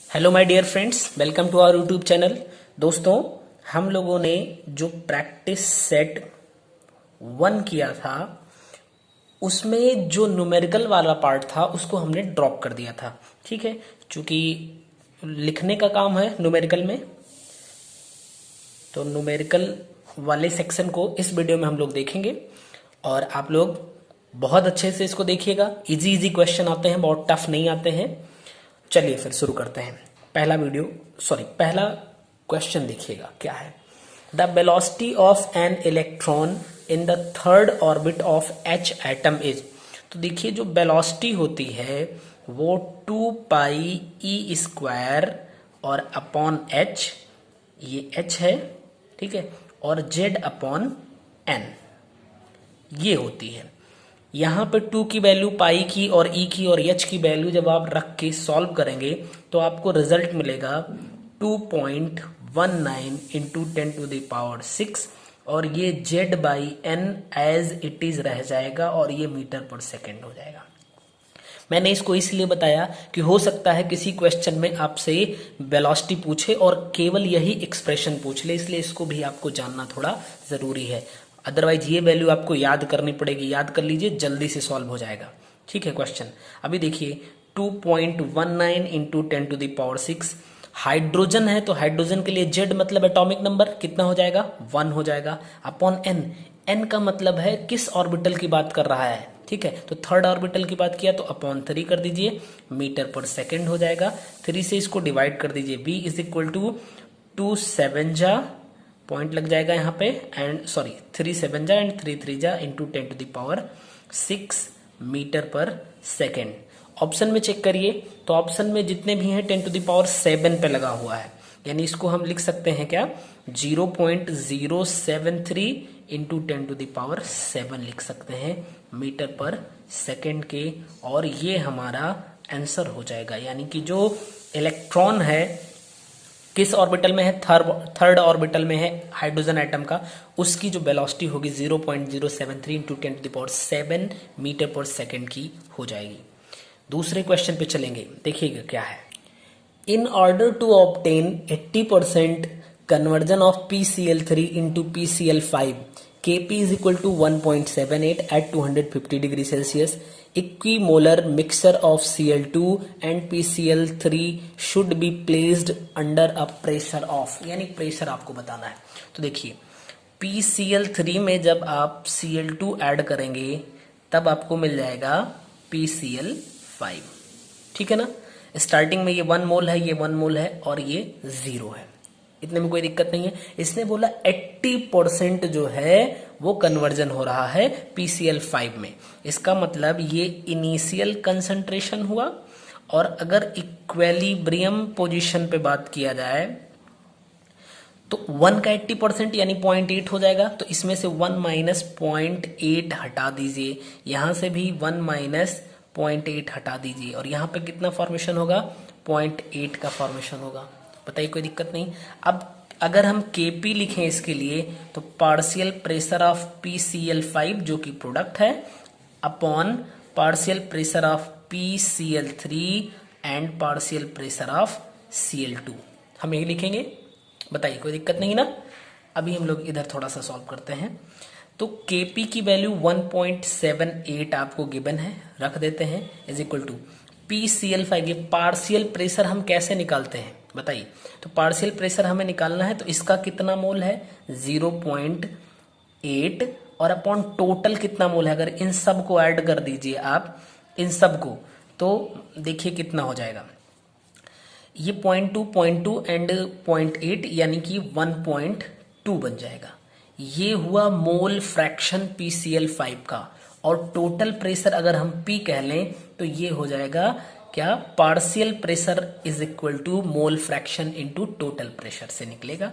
Hello my dear friends, welcome to our YouTube channel. दोस्तों, हम लोगों ने जो प्रैक्टिस सेट 1 किया था उसमें जो न्यूमेरिकल वाला पार्ट था उसको हमने ड्रॉप कर दिया था। ठीक है, क्योंकि लिखने का काम है न्यूमेरिकल में, तो न्यूमेरिकल वाले सेक्शन को इस वीडियो में हम लोग देखेंगे और आप लोग बहुत अच्छे से इसको देखिएगा। इजी इजी क्वेश्चन आते हैं, बहुत टफ नहीं आते हैं। चलिए फिर शुरू करते हैं। पहला क्वेश्चन देखिएगा क्या है। The velocity of an electron in the third orbit of H atom is. तो देखिए, जो वेलोसिटी होती है वो 2 पाई ई स्क्वायर और अपॉन एच, ये एच है, ठीक है, और जेड अपॉन एन ये होती है। यहाँ पे 2 की वैल्यू, पाई की और ई की और एच की वैल्यू जब आप रख के सॉल्व करेंगे तो आपको रिजल्ट मिलेगा 2.19 इंटू 10⁶, और ये Z by N as it is रह जाएगा और ये मीटर पर सेकेंड हो जाएगा। मैंने इसको इसलिए बताया कि हो सकता है किसी क्वेश्चन में आपसे वेलोसिटी पूछे और केवल यही एक्सप्रेशन पूछ ले, इसलिए इसको भी आपको जानना थोड़ा जरूरी है। अदरवाइज ये वैल्यू आपको याद करनी पड़ेगी। याद कर लीजिए, जल्दी से सॉल्व हो जाएगा। ठीक है, क्वेश्चन अभी देखिए। 2.19 इंटू 10⁶। हाइड्रोजन है तो हाइड्रोजन के लिए जेड मतलब एटॉमिक नंबर कितना हो जाएगा, 1 हो जाएगा, अपॉन एन। एन का मतलब है किस ऑर्बिटल की बात कर रहा है। ठीक है, तो थर्ड ऑर्बिटल की बात किया तो अपॉन 3 कर दीजिए, मीटर पर सेकेंड हो जाएगा। 3 से इसको डिवाइड कर दीजिए। v इज इक्वल टू 2 7 जा, पॉइंट लग जाएगा यहाँ पे, एंड 3 7 जा एंड 3 3 जा इंटू 10⁶ मीटर पर सेकेंड। ऑप्शन में चेक करिए तो ऑप्शन में जितने भी हैं 10⁷ पे लगा हुआ है, यानी इसको हम लिख सकते हैं क्या, 0.073 इंटू 10⁷ लिख सकते हैं मीटर पर सेकेंड के, और ये हमारा आंसर हो जाएगा। यानी कि जो इलेक्ट्रॉन है किस ऑर्बिटल में है, थर्ड ऑर्बिटल में है हाइड्रोजन एटम का, उसकी जो वेलोसिटी होगी 0.073 इंटू 10⁷ मीटर पर सेकेंड की हो जाएगी। दूसरे क्वेश्चन पे चलेंगे, देखिएगा क्या है। In order to obtain 80% conversion of PCl3 into PCl5, Kp is equal to 1.78 at 250 degree Celsius. Equimolar mixture of Cl2 and PCl3 should be placed under a pressure of, यानी प्रेशर आपको बताना है। तो देखिए, PCl3 में जब आप Cl2 add करेंगे तब आपको मिल जाएगा PCl5। ठीक है ना। स्टार्टिंग में ये 1 मोल है, ये 1 मोल है और ये 0 है, इतने में कोई दिक्कत नहीं है। इसने बोला 80% जो है वो कन्वर्जन हो रहा है PCl5 में। इसका मतलब ये इनिशियल कंसंट्रेशन हुआ, और अगर इक्विलिब्रियम पोजीशन पे बात किया जाए तो 1 का 80% यानी 0.8 हो जाएगा। तो इसमें से 1 माइनस 0.8 हटा दीजिए, यहां से भी 1 माइनस 0.8 हटा दीजिए, और यहाँ पे कितना फॉर्मेशन होगा, 0.8 का फॉर्मेशन होगा। बताइए, कोई दिक्कत नहीं। अब अगर हम Kp लिखें इसके लिए तो पार्शियल प्रेशर ऑफ PCl5 जो कि प्रोडक्ट है, upon partial pressure of PCl3 and partial pressure of Cl2 हम यही लिखेंगे। बताइए, कोई दिक्कत नहीं ना। अभी हम लोग इधर थोड़ा सा सॉल्व करते हैं। तो Kp की वैल्यू 1.78 आपको गिवन है, रख देते हैं, इज इक्वल टू PCl5। ये पार्शियल प्रेशर हम कैसे निकालते हैं बताइए। तो पार्शियल प्रेशर हमें निकालना है, तो इसका कितना मोल है, 0.8, और अपॉन टोटल कितना मोल है। अगर इन सब को ऐड कर दीजिए आप, इन सब को, तो देखिए कितना हो जाएगा। ये 0.2 एंड 0.8 यानी कि 1.2 बन जाएगा। ये हुआ मोल फ्रैक्शन PCl5 का, और टोटल प्रेशर अगर हम P कह लें तो ये हो जाएगा क्या, partial pressure is equal to mole fraction into total pressure से निकलेगा।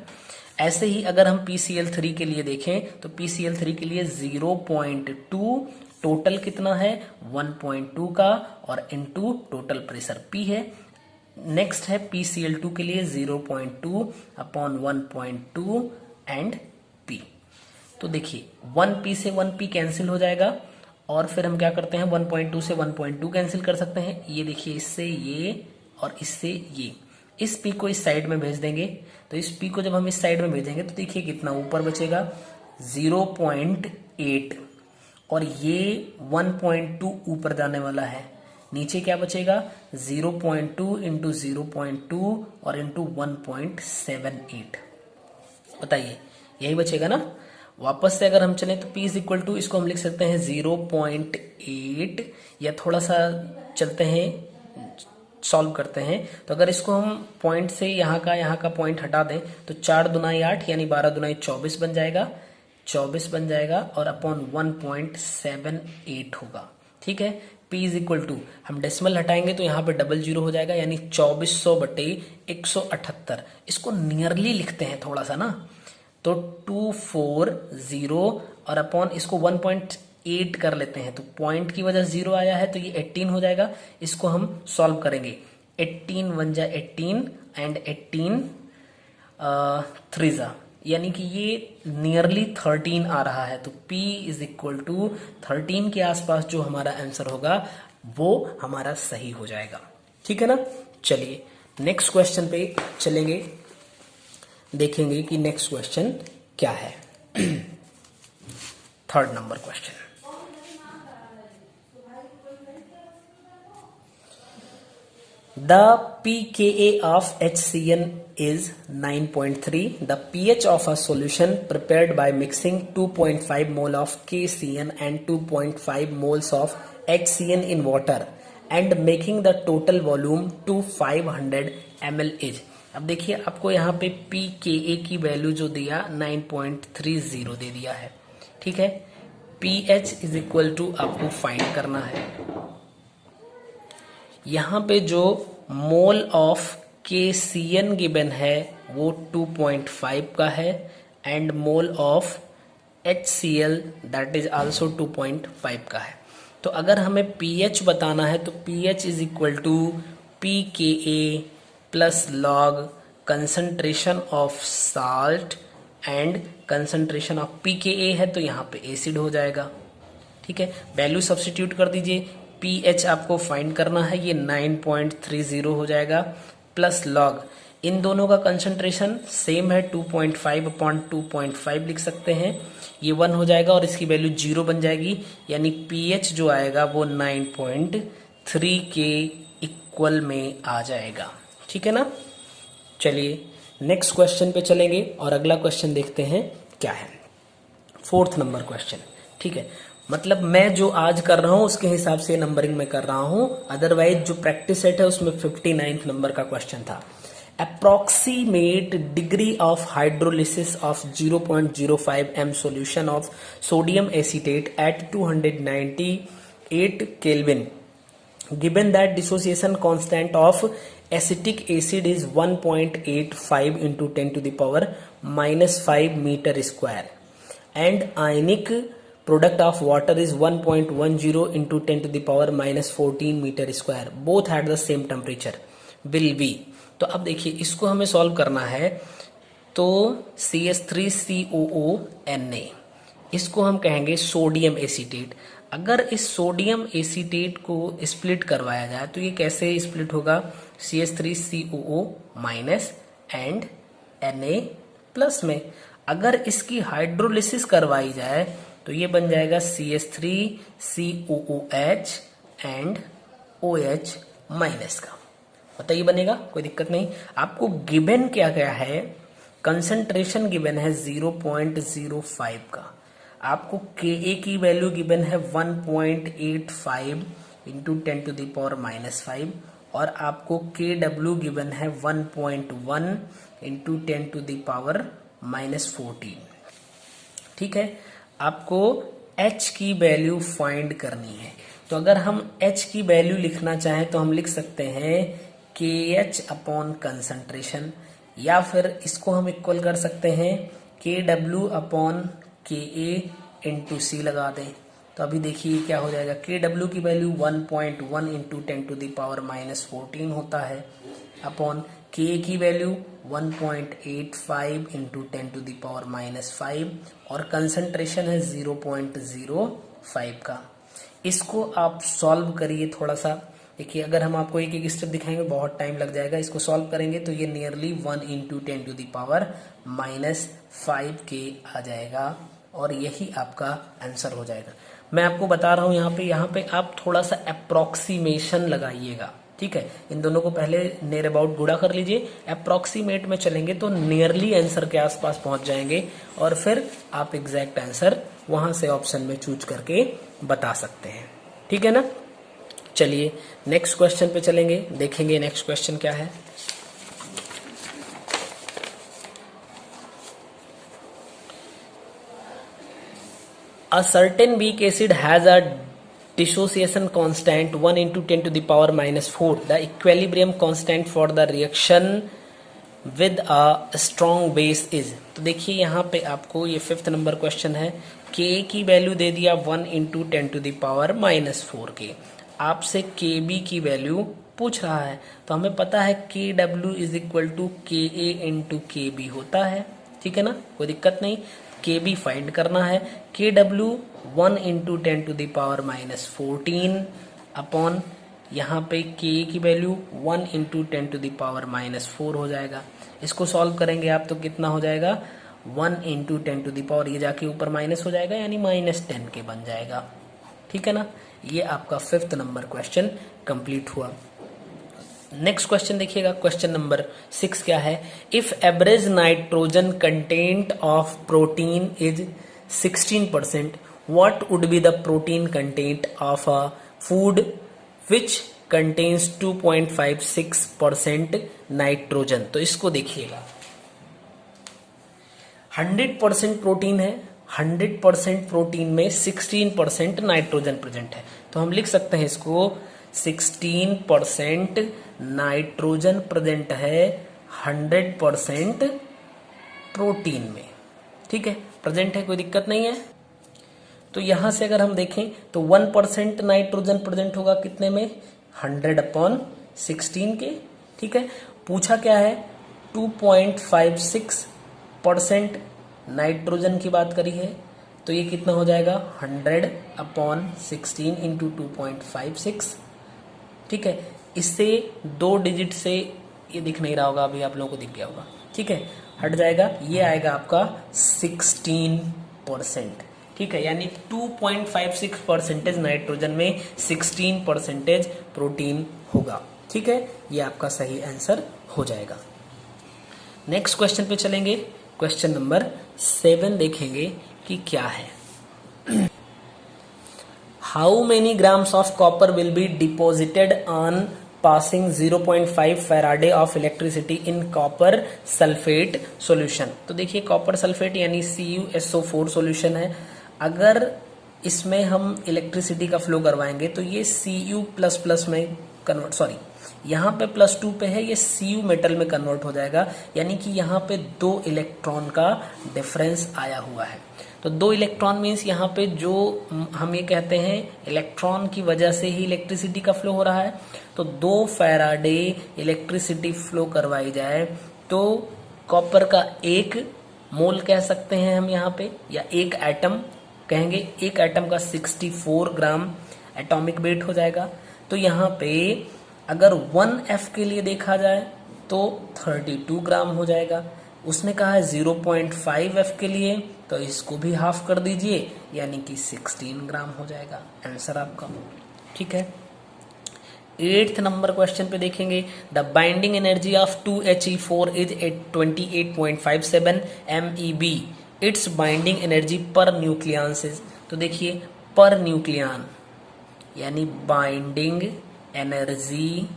ऐसे ही अगर हम PCl3 के लिए देखें तो PCl3 के लिए 0.2, टोटल कितना है 1.2 का, और इनटू टोटल प्रेशर P है। नेक्स्ट है PCl2 के लिए 0.2 अपॉन 1.2 एंड P। तो देखिए 1P से 1P कैंसिल हो जाएगा, और फिर हम क्या करते हैं, 1.2 से 1.2 कैंसिल कर सकते हैं। ये देखिए, इससे ये और इससे ये, इस P को इस साइड में भेज देंगे, तो इस P को जब हम इस साइड में भेजेंगे तो देखिए कितना ऊपर बचेगा 0.8 और ये 1.2 ऊपर जाने वाला है, नीचे क्या बचेगा 0.2 इंटू 0.2 और इंटू 1.78। बताइए यही बचेगा ना। वापस से अगर हम चलें तो P इज इक्वल टू, इसको हम लिख सकते हैं 0.8 या थोड़ा सा चलते हैं सॉल्व करते हैं, तो अगर इसको हम पॉइंट से यहाँ का पॉइंट हटा दें तो 4 दूनाई 8 यानी 12 दूनाई 24 बन जाएगा, 24 बन जाएगा और अपॉन 1.78 होगा। ठीक है, P इज इक्वल टू, हम डेसिमल हटाएंगे तो यहाँ पे डबल जीरो हो जाएगा यानी 2400 बटे 178। इसको नियरली लिखते हैं थोड़ा सा ना, तो 240 और अपॉन इसको 1.8 कर लेते हैं, तो पॉइंट की वजह 0 आया है तो ये 18 हो जाएगा। इसको हम सॉल्व करेंगे, 18 1 जा 18 एंड 18 3 जा, यानी कि ये नियरली 13 आ रहा है। तो P इज इक्वल टू 13 के आसपास जो हमारा आंसर होगा वो हमारा सही हो जाएगा। ठीक है ना। चलिए नेक्स्ट क्वेश्चन पे चलेंगे, देखेंगे कि नेक्स्ट क्वेश्चन क्या है। Third number question, the pKa of HCN is 9.3. The pH of a solution prepared by mixing 2.5 mole of KCN and 2.5 moles of HCN in water and making the total volume to 500 ml is। अब देखिए आपको यहाँ पे pKa की value जो दिया 9.30 दे दिया है। ठीक है, pH इज इक्वल टू आपको फाइंड करना है। यहाँ पे जो मोल ऑफ KCN गिवन है वो 2.5 का है and mole of HCl that is also 2.5 का है। तो अगर हमें pH बताना है तो pH is equal to pKa plus log concentration of salt and concentration of pKa है तो यहाँ पे एसिड हो जाएगा। ठीक है, वैल्यू सब्स्टिट्यूट कर दीजिए, pH आपको फाइंड करना है, ये 9.30 हो जाएगा प्लस लॉग, इन दोनों का कंसंट्रेशन सेम है 2.5 अपॉन 2.5 लिख सकते हैं, ये 1 हो जाएगा और इसकी वैल्यू 0 बन जाएगी, यानी pH जो आएगा वो 9.3 के इक्वल में आ जाएगा। ठीक है ना। चलिए नेक्स्ट क्वेश्चन पे चलेंगे और अगला क्वेश्चन देखते हैं क्या है। Fourth number question. ठीक है, मतलब मैं जो आज कर रहा हूं उसके हिसाब से नंबरिंग में कर रहा हूं, अदरवाइज जो प्रैक्टिस सेट है उसमें 59th नंबर का क्वेश्चन था। Approximate degree of hydrolysis of 0.05 m solution of sodium acetate at 298 kelvin given that dissociation constant of acetic acid is 1.85 into 10 to the power minus 5 meter square and ionic product of water is 1.10 into 10 to the power minus 14 meter square, both had the same temperature, will be। तो अब देखिए इसको हमें solve करना है, तो CH3COO Na इसको हम कहेंगे सोडियम एसीटेट। अगर इस सोडियम एसीटेट को स्प्लिट करवाया जाए तो ये कैसे स्प्लिट होगा, CH3COO minus and Na plus में। अगर इसकी हाइड्रोलिसिस करवाई जाए तो ये बन जाएगा CH3COOH एंड OH माइनस का। बताइए बनेगा, कोई दिक्कत नहीं। आपको गिवन क्या क्या है, कंसंट्रेशन गिवन है 0.05 का, आपको Ka की वैल्यू गिवन है 1.85 into 10 to the power minus 5 और आपको Kw गिवन है 1.1 into 10 to the power minus 14। ठीक है, आपको H की वैल्यू फाइंड करनी है। तो अगर हम H की वैल्यू लिखना चाहें तो हम लिख सकते हैं KH अपॉन कंसंट्रेशन, या फिर इसको हम इक्वल कर सकते हैं KW upon KA into C लगा दें। तो अभी देखिए क्या हो जाएगा, KW की value 1.1 into 10 to the power minus 14 होता है अपॉन Ka की value 1.85 into 10 to the power minus 5 और कंसंट्रेशन है 0.05 का। इसको आप सॉल्व करिए थोड़ा सा, देखिए अगर हम आपको एक एक स्टेप दिखाएंगे बहुत टाइम लग जाएगा, इसको सॉल्व करेंगे तो ये nearly 1 into 10 to the power -5 आ जाएगा और यही आपका आंसर हो जाएगा। मैं आपको बता रहा हूँ यहाँ पे आप थोड़ा सा अप्रोक्सीमेशन लगाइएगा, ठीक है। इन दोनों को पहले नियर अबाउट गुणा कर लीजिए, अप्रोक्सीमेट में चलेंगे तो नियरली आंसर के आसपास पहुंच जाएंगे और फिर आप एग्जैक्ट आंसर वहां से ऑप्शन में चूज करके बता सकते हैं, ठीक है ना। चलिए नेक्स्ट क्वेश्चन पे चलेंगे, देखेंगे नेक्स्ट क्वेश्चन क्या है। A certain weak acid has a dissociation constant 1 into 10 to the power -4. The equilibrium constant for the reaction with a strong base is. तो देखिए यहाँ पे आपको ये 5th नंबर क्वेश्चन है, K की वैल्यू दे दिया 1 into 10 to the power -4 के, आपसे KB की वैल्यू पूछ रहा है। तो हमें पता है KW is equal to KA into KB होता है, ठीक है ना, कोई दिक्कत नहीं। KB फाइंड करना है, KW 1 into 10 to the power -14 upon यहाँ पे K की value 1 into 10 to the power -4 हो जाएगा। इसको सॉल्व करेंगे आप तो कितना हो जाएगा 1 इंटू 10 टू द पावर, ये जाके ऊपर माइनस हो जाएगा यानी -10 के बन जाएगा, ठीक है ना। ये आपका 5th नंबर क्वेश्चन कंप्लीट हुआ। नेक्स्ट क्वेश्चन देखिएगा, क्वेश्चन नंबर 6 क्या है। If average nitrogen content of protein is 16%, what would be the protein content of a food which contains 2.56% nitrogen. तो इसको देखिएगा, 100% प्रोटीन है, 100% प्रोटीन में 16% नाइट्रोजन प्रेजेंट है, तो हम लिख सकते हैं इसको 16% नाइट्रोजन प्रेजेंट है 100% प्रोटीन में, ठीक है, प्रेजेंट है, कोई दिक्कत नहीं है। तो यहां से अगर हम देखें तो 1% नाइट्रोजन प्रेजेंट होगा कितने में 100/16 के, ठीक है। पूछा क्या है 2.56% नाइट्रोजन की बात करी है, तो ये कितना हो जाएगा 100/16 इंटू 2.56, ठीक है। इससे 2 डिजिट से ये दिख नहीं रहा होगा, अभी आप लोगों को दिख गया होगा, ठीक है, हट जाएगा, ये आएगा आपका 16%, ठीक है, यानी 2.56% नाइट्रोजन में 16% प्रोटीन होगा, ठीक है, ये आपका सही आंसर हो जाएगा। नेक्स्ट क्वेश्चन पे चलेंगे, क्वेश्चन नंबर 7 देखेंगे कि क्या है। How many grams of copper will be deposited on passing 0.5 Faraday of electricity in copper sulfate solution? तो देखिए कॉपर सल्फेट यानी CuSO4 सॉल्यूशन है, अगर इसमें हम इलेक्ट्रिसिटी का फ्लो करवाएंगे तो ये Cu++ में कन्वर्ट, सॉरी यहाँ पे +2 पे है, ये Cu मेटल में कन्वर्ट हो जाएगा, यानी कि यहाँ पे 2 इलेक्ट्रॉन का डिफरेंस आया हुआ है। तो 2 इलेक्ट्रॉन मीन्स यहाँ पे जो हम ये कहते हैं इलेक्ट्रॉन की वजह से ही इलेक्ट्रिसिटी का फ्लो हो रहा है, तो 2 फैराडे इलेक्ट्रिसिटी फ्लो करवाई जाए तो कॉपर का 1 मोल कह सकते हैं हम यहाँ पे, या 1 एटम कहेंगे, 1 एटम का 64 ग्राम एटॉमिक वेट हो जाएगा। तो यहाँ पे अगर 1F के लिए देखा जाए तो 32 ग्राम हो जाएगा, उसने कहा है 0.5F के लिए, तो इसको भी हाफ कर दीजिए यानी कि 16 ग्राम हो जाएगा आंसर आपका, ठीक है। 8th नंबर क्वेश्चन पे देखेंगे, the binding energy of 2He4 is 28.57 MeV, it's binding energy per nucleon is. तो देखिए पर न्यूक्लियन यानी बाइंडिंग एनर्जी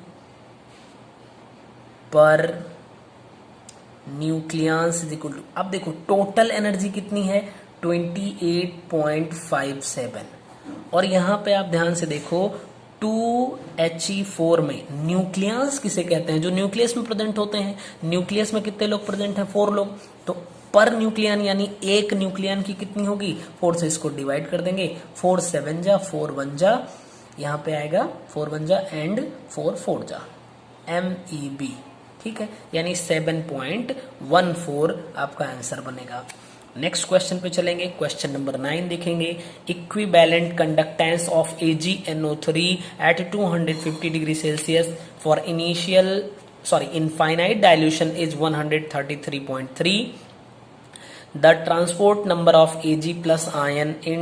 पर न्यूक्लियंस इज इक्वल टू, अब देखो टोटल एनर्जी कितनी है 28.57, और यहां पे आप ध्यान से देखो 2He4 में न्यूक्लियंस किसे कहते हैं, जो न्यूक्लियस में प्रेजेंट होते हैं। न्यूक्लियस में कितने लोग प्रेजेंट हैं 4 लोग, तो पर न्यूक्लियन यानी एक न्यूक्लियन की कितनी होगी 4 से इसको डिवाइड कर देंगे, 4 7 जा 4 1 जा, यहाँ पे आएगा 4 1 जा एंड 4 4 जा MeV, ठीक है, यानी 7.14 आपका आंसर बनेगा। नेक्स्ट क्वेश्चन पे चलेंगे। क्वेश्चन नंबर 9 देखेंगे। Equivalent conductance of AgNO3 at 250 degree Celsius for infinite dilution is 133.3. The transport number of Ag plus ion in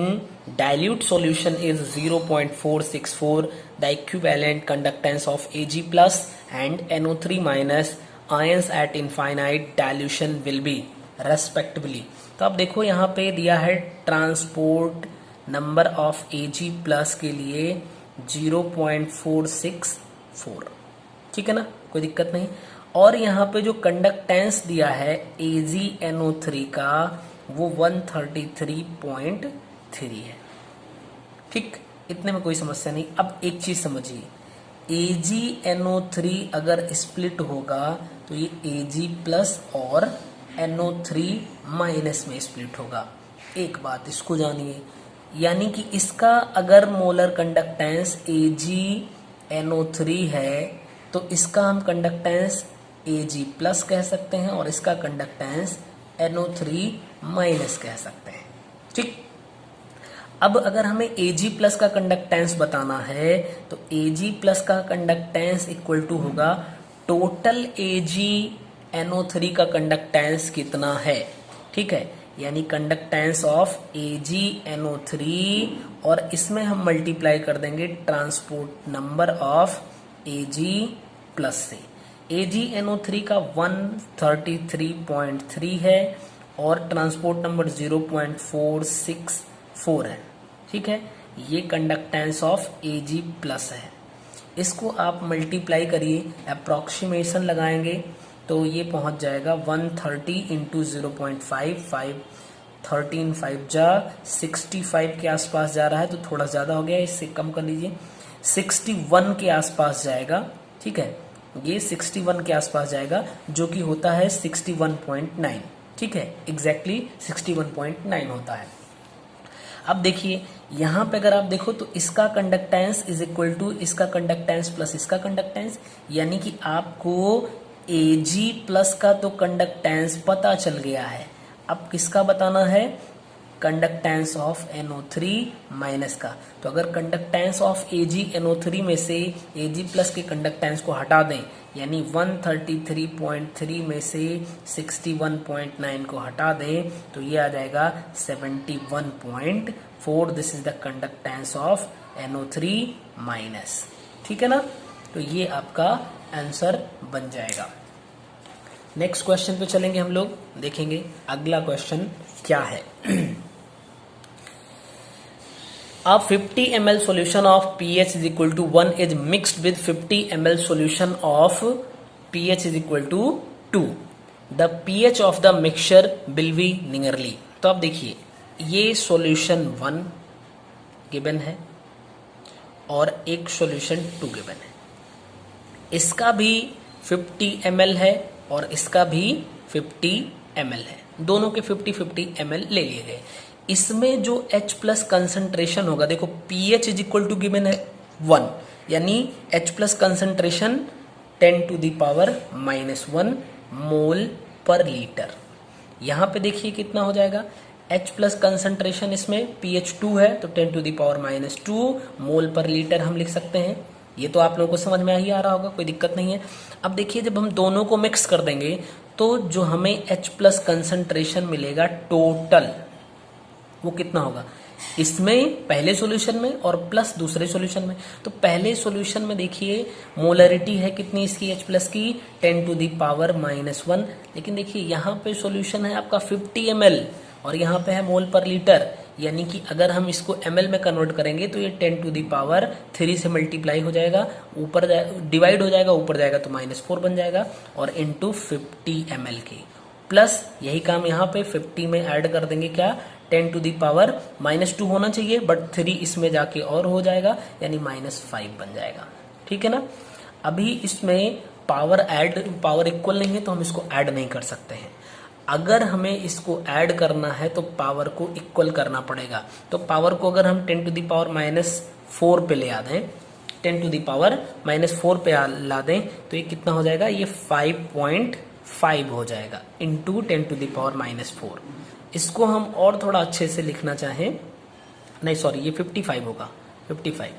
dilute solution is 0.464. The equivalent conductance of Ag plus and NO3 minus ions at infinite dilution will be respectively. तो अब देखो यहाँ पे दिया है transport number of Ag plus के लिए 0.464, ठीक है ना, कोई दिक्कत नहीं। और यहाँ पे जो कंडक्टेंस दिया है AgNO3 का वो 133.3 है, ठीक, इतने में कोई समस्या नहीं। अब एक चीज समझिए, AgNO3 अगर स्प्लिट होगा तो ये Ag प्लस और NO3 माइनस में स्प्लिट होगा। एक बात इसको जानिए, यानी कि इसका अगर मोलर कंडक्टेंस AgNO3 है तो इसका हम कंडक्टेंस Ag प्लस कह सकते हैं और इसका कंडक्टेंस NO3 माइनस कह सकते हैं, ठीक। अब अगर हमें Ag प्लस का कंडक्टेंस बताना है तो Ag प्लस का कंडक्टेंस इक्वल टू होगा टोटल AgNO3 का कंडक्टेंस कितना है, ठीक है, यानी कंडक्टेंस ऑफ AgNO3 और इसमें हम मल्टीप्लाई कर देंगे transport number of Ag plus से। AgNO3 का 133.3 है और ट्रांसपोर्ट नंबर 0.464 है, ठीक है, ये कंडक्टेंस ऑफ Ag प्लस है। इसको आप मल्टीप्लाई करिए, अप्रोक्सीमेशन लगाएंगे तो ये पहुंच जाएगा 130 इंटू 0.55, 13 5 जा 65 के आसपास जा रहा है, तो थोड़ा ज़्यादा हो गया, इससे कम कर लीजिए, 61 के आसपास जाएगा, ठीक है, ये 61 के आसपास जाएगा जो कि होता है 61.9, ठीक है, एग्जैक्टली 61.9 होता है। अब देखिए यहाँ पे अगर आप देखो तो इसका कंडक्टेंस इज इक्वल टू इसका कंडक्टेंस प्लस इसका कंडक्टेंस, यानी कि आपको Ag प्लस का तो कंडक्टेंस पता चल गया है, अब किसका बताना है, कंडक्टेंस ऑफ NO3 माइनस का। तो अगर कंडक्टेंस ऑफ AgNO3 में से Ag प्लस के कंडक्टेंस को हटा दें, यानी 133.3 में से 61.9 को हटा दें तो ये आ जाएगा 71.4। This is the conductance of NO3 minus, ठीक है ना, तो ये आपका आंसर बन जाएगा। नेक्स्ट क्वेश्चन पे चलेंगे हम लोग, देखेंगे अगला क्वेश्चन क्या है। A 50 ml solution of pH is equal to 1 is mixed with 50 ml solution of pH is equal to 2. The pH of the mixture will be nearly. तो अब देखिए ये solution 1 गिवन है और एक solution 2 गिवन है, इसका भी 50 ml है और इसका भी 50 ml है, दोनों के 50-50 ml ले लिए गए। इसमें जो H प्लस कंसंट्रेशन होगा, देखो pH is equal to given है 1, यानी H प्लस कंसंट्रेशन 10⁻⁻1 मोल पर लीटर। यहाँ पे देखिए कितना हो जाएगा, H प्लस कंसंट्रेशन इसमें pH 2 है तो 10⁻2 मोल पर लीटर हम लिख सकते हैं। ये तो आप लोगों को समझ में ही आ रहा होगा, कोई दिक्कत नहीं है। अब देखिए जब हम दोनों को मिक्स कर देंगे तो जो हमें H प्लस कंसंट्रेशन मिलेगा टोटल, वो कितना होगा, इसमें पहले सॉल्यूशन में और प्लस दूसरे सॉल्यूशन में। तो पहले सॉल्यूशन में देखिए मोलरिटी है कितनी इसकी H प्लस की 10⁻⁻1, लेकिन देखिए यहाँ पे सॉल्यूशन है आपका 50 ml और यहाँ पे है मोल पर लीटर, यानी कि अगर हम इसको ml में कन्वर्ट करेंगे तो ये 10⁻3 से मल्टीप्लाई हो जाएगा, ऊपर डिवाइड हो जाएगा, ऊपर जाएगा तो -4 बन जाएगा और इंटू 50 ml के प्लस यही काम यहाँ पे 50 में ऐड कर देंगे, क्या 10⁻⁻2 होना चाहिए बट 3 इसमें जाके और हो जाएगा, यानी -5 बन जाएगा, ठीक है ना। अभी इसमें पावर इक्वल नहीं है तो हम इसको ऐड नहीं कर सकते हैं। अगर हमें इसको ऐड करना है तो पावर को इक्वल करना पड़ेगा। तो पावर को अगर हम 10⁻⁻4 पे ले आ दें, 10⁻⁻4 पे ला दें तो ये कितना हो जाएगा, ये 5.5 हो जाएगा इंटू 10⁻⁻4। इसको हम और थोड़ा अच्छे से लिखना चाहें, नहीं सॉरी ये 55 होगा, 55।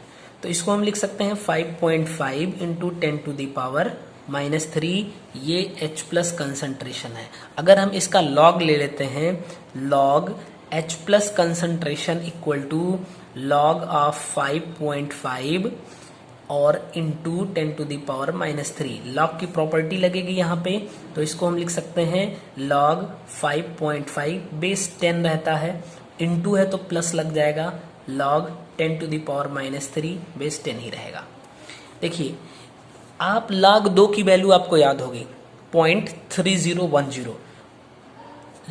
तो इसको हम लिख सकते हैं 5.5 इंटू 10 टू द पावर -3, ये H प्लस कंसंट्रेशन है। अगर हम इसका लॉग ले लेते हैं, log H plus concentration equal to log of 5.5 और into 10 to the power -3, log की प्रॉपर्टी लगेगी यहाँ पे, तो इसको हम लिख सकते हैं लॉग 5.5 बेस 10 रहता है, इंटू है तो प्लस लग जाएगा, log 10 to the power -3 base 10 ही रहेगा। देखिए आप log 2 की वैल्यू आपको याद होगी 0.3010,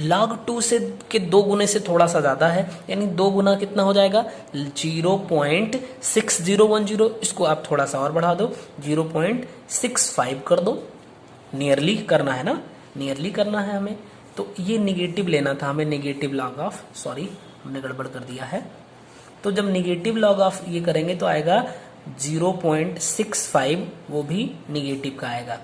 log 2 से के 2 गुने से थोड़ा सा ज्यादा है, यानी 2 गुना कितना हो जाएगा 0.6010, इसको आप थोड़ा सा और बढ़ा दो 0.65 कर दो, नियरली करना है ना, नियरली करना है हमें, तो ये निगेटिव लेना था हमें, निगेटिव लॉग ऑफ, सॉरी हमने गड़बड़ कर दिया है, तो जब निगेटिव लॉग ऑफ ये करेंगे तो आएगा 0.65, वो भी निगेटिव का आएगा,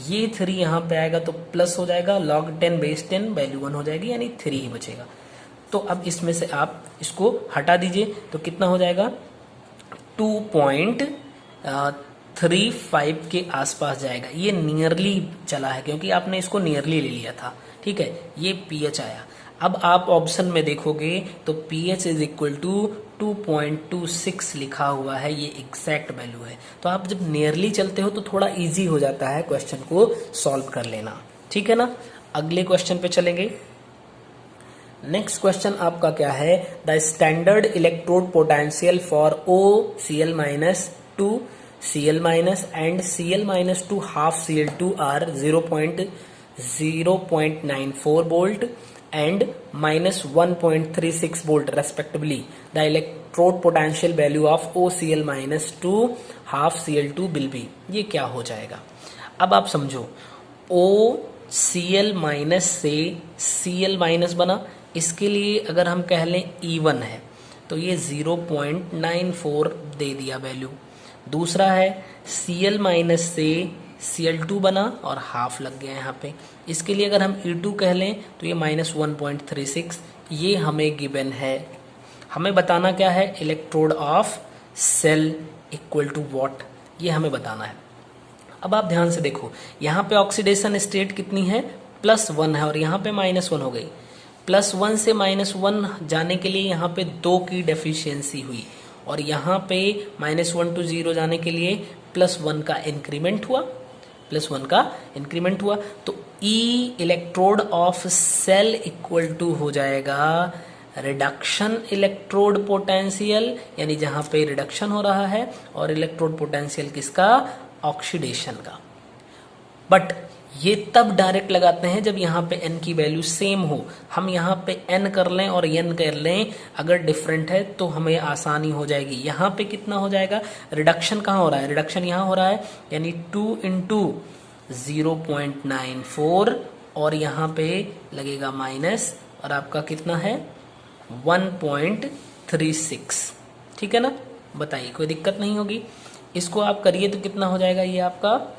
ये 3 यहाँ पे आएगा तो प्लस हो जाएगा, log 10 बेस 10 वैल्यू 1 हो जाएगी, यानी 3 ही बचेगा। तो अब इसमें से आप इसको हटा दीजिए तो कितना हो जाएगा 2.35 के आसपास जाएगा, ये नियरली चला है क्योंकि आपने इसको नियरली ले लिया था, ठीक है, ये pH आया। अब आप ऑप्शन में देखोगे तो pH इज इक्वल टू 2.26 लिखा हुआ है, ये एग्जैक्ट वैल्यू है। तो आप जब नियरली चलते हो तो थोड़ा इजी हो जाता है क्वेश्चन को सॉल्व कर लेना, ठीक है ना। अगले क्वेश्चन पे चलेंगे। नेक्स्ट क्वेश्चन आपका क्या है, the standard electrode potential for OCl-2 Cl- and Cl-2 half Cl2 are 0.94 volt and -1.36 volt respectively. The electrode potential value of OCl-2 half Cl2 will be, ये क्या हो जाएगा। अब आप समझो OCl- से Cl- बना, इसके लिए अगर हम कह लें E1 है तो ये 0.94 दे दिया वैल्यू। दूसरा है Cl- से Cl2 बना और हाफ लग गया यहाँ पे, इसके लिए अगर हम E2 कह लें तो ये -1.36, ये हमें गिवन है। हमें बताना क्या है, electrode of cell equal to what, ये हमें बताना है। अब आप ध्यान से देखो, यहाँ पे ऑक्सीडेशन स्टेट कितनी है +1 है और यहाँ पे -1 हो गई। +1 से -1 जाने के लिए यहाँ पे 2 की डेफिशिएंसी हुई और यहाँ पे -1 to 0 जाने के लिए +1 का इंक्रीमेंट हुआ, +1 का इंक्रीमेंट हुआ। तो E electrode of cell equal to हो जाएगा रिडक्शन इलेक्ट्रोड पोटेंशियल, यानी जहां पे रिडक्शन हो रहा है, और इलेक्ट्रोड पोटेंशियल किसका, ऑक्सीडेशन का। बट ये तब डायरेक्ट लगाते हैं जब यहाँ पे n की वैल्यू सेम हो। हम यहाँ पे n कर लें और n कर लें, अगर डिफरेंट है तो हमें आसानी हो जाएगी। यहाँ पे कितना हो जाएगा, रिडक्शन कहाँ हो रहा है, रिडक्शन यहाँ हो रहा है, यानी 2 × 0.94 और यहाँ पे लगेगा माइनस, और आपका कितना है 1.36, ठीक है ना। बताइए, कोई दिक्कत नहीं होगी। इसको आप करिए तो कितना हो जाएगा, ये आपका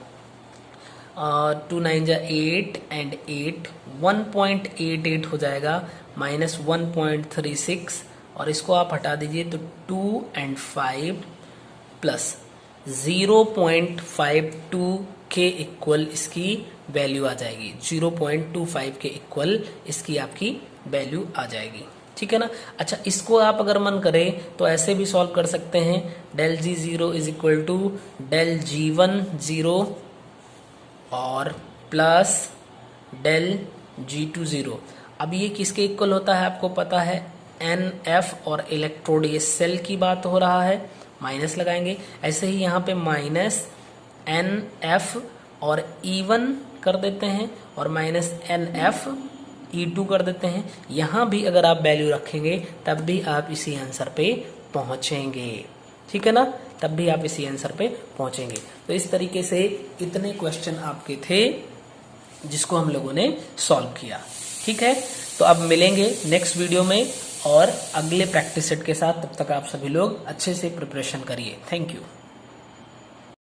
2 9 8 and 8 1.88 हो जाएगा, -1.36, और इसको आप हटा दीजिए तो 2 and 5 प्लस 0.52 के इक्वल इसकी वैल्यू आ जाएगी, 0.25 के इक्वल इसकी आपकी वैल्यू आ जाएगी, ठीक है ना। अच्छा, इसको आप अगर मन करे तो ऐसे भी सॉल्व कर सकते हैं, ∆G0 is equal to ∆G1 0 और प्लस ∆G2 0। अब ये किसके इक्वल होता है आपको पता है, NF और इलेक्ट्रोड, ये सेल की बात हो रहा है, माइनस लगाएंगे। ऐसे ही यहाँ पे -NF और E1 कर देते हैं और -NF E2 कर देते हैं। यहाँ भी अगर आप वैल्यू रखेंगे तब भी आप इसी आंसर पे पहुंचेंगे, ठीक है ना, तब भी आप इसी आंसर पे पहुंचेंगे। तो इस तरीके से इतने क्वेश्चन आपके थे जिसको हम लोगों ने सॉल्व किया, ठीक है। तो अब मिलेंगे नेक्स्ट वीडियो में और अगले प्रैक्टिस सेट के साथ। तब तक आप सभी लोग अच्छे से प्रिपरेशन करिए। Thank you.